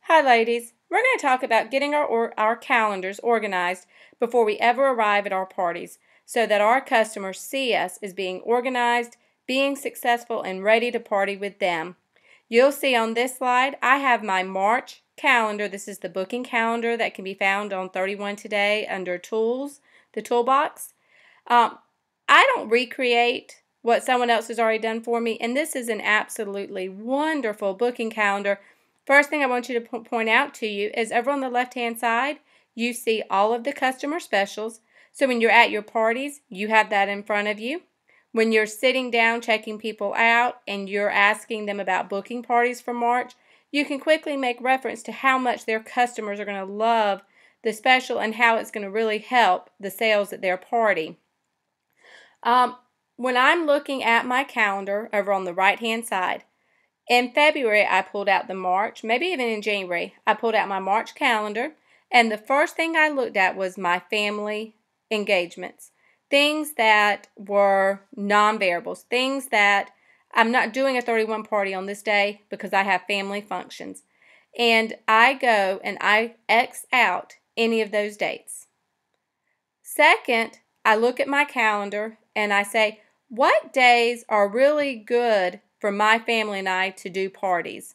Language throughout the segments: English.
Hi ladies, we're going to talk about getting our calendars organized before we ever arrive at our parties so that our customers see us as being organized, being successful, and ready to party with them. You'll see on this slide I have my March calendar. This is the booking calendar that can be found on 31 Today under Tools, the toolbox. I don't recreate what someone else has already done for me, and this is an absolutely wonderful booking calendar. First thing I want you to point out to you is over on the left-hand side, you see all of the customer specials. So when you're at your parties, you have that in front of you. When you're sitting down checking people out and you're asking them about booking parties for March, you can quickly make reference to how much their customers are going to love the special and how it's going to really help the sales at their party. When I'm looking at my calendar over on the right-hand side, in February, I pulled out the March, maybe even in January, I pulled out my March calendar, and the first thing I looked at was my family engagements, things that were non-variables, things that I'm not doing a 31 party on this day because I have family functions. And I go and I X out any of those dates. Second, I look at my calendar and I say, what days are really good for my family and I to do parties?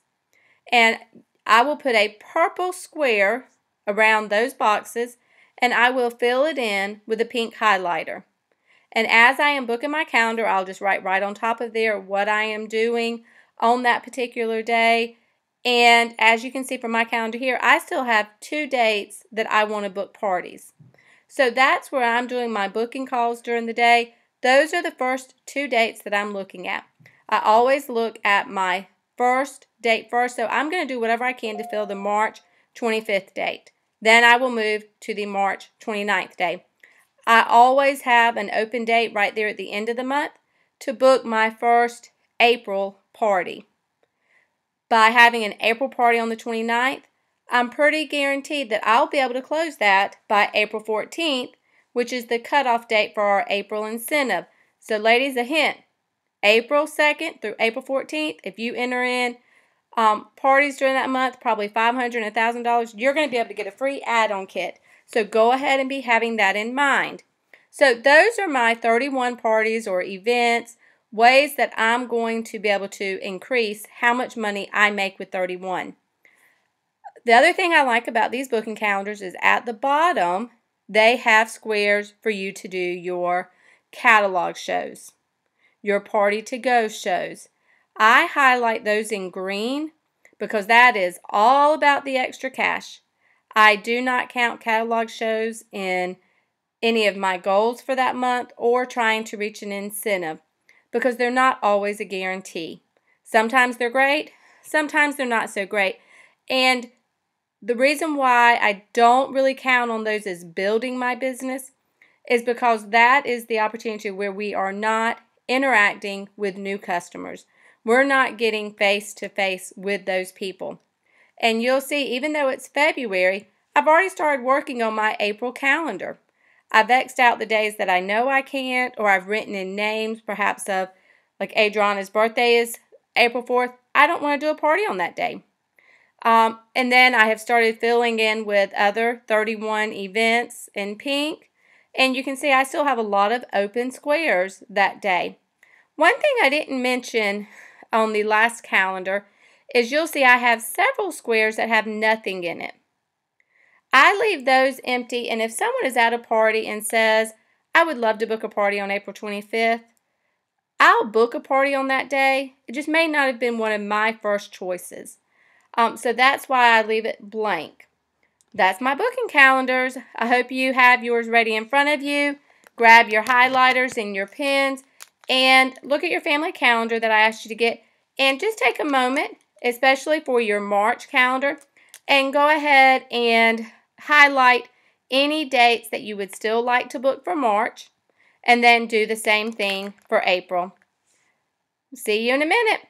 And I will put a purple square around those boxes and I will fill it in with a pink highlighter. And as I am booking my calendar, I'll just write right on top of there what I am doing on that particular day. And as you can see from my calendar here, I still have 2 dates that I want to book parties. So that's where I'm doing my booking calls during the day. Those are the first 2 dates that I'm looking at. I always look at my first date first, so I'm going to do whatever I can to fill the March 25th date. Then I will move to the March 29th day. I always have an open date right there at the end of the month to book my first April party. By having an April party on the 29th, I'm pretty guaranteed that I'll be able to close that by April 14th, which is the cutoff date for our April incentive. So ladies, a hint, April 2nd through April 14th, if you enter in parties during that month, probably $500 and $1,000, you're going to be able to get a free add-on kit. So go ahead and be having that in mind. So those are my 31 parties or events, ways that I'm going to be able to increase how much money I make with 31. The other thing I like about these booking calendars is at the bottom, they have squares for you to do your catalog shows, your party to go shows. I highlight those in green because that is all about the extra cash. I do not count catalog shows in any of my goals for that month or trying to reach an incentive because they're not always a guarantee. Sometimes they're great, sometimes they're not so great. And the reason why I don't really count on those as building my business is because that is the opportunity where we are not interacting with new customers. We're not getting face-to-face with those people. And you'll see, even though it's February, I've already started working on my April calendar. I've X'd out the days that I know I can't, or I've written in names, perhaps of, like Adriana's birthday is April 4th. I don't want to do a party on that day. And then I have started filling in with other 31 events in pink. And you can see I still have a lot of open squares that day. One thing I didn't mention on the last calendar is you'll see I have several squares that have nothing in it. I leave those empty, and if someone is at a party and says, I would love to book a party on April 25th, I'll book a party on that day. It just may not have been one of my first choices. So that's why I leave it blank. That's my booking calendars. I hope you have yours ready in front of you. Grab your highlighters and your pens and look at your family calendar that I asked you to get. And just take a moment, especially for your March calendar, and go ahead and highlight any dates that you would still like to book for March, and then do the same thing for April. See you in a minute.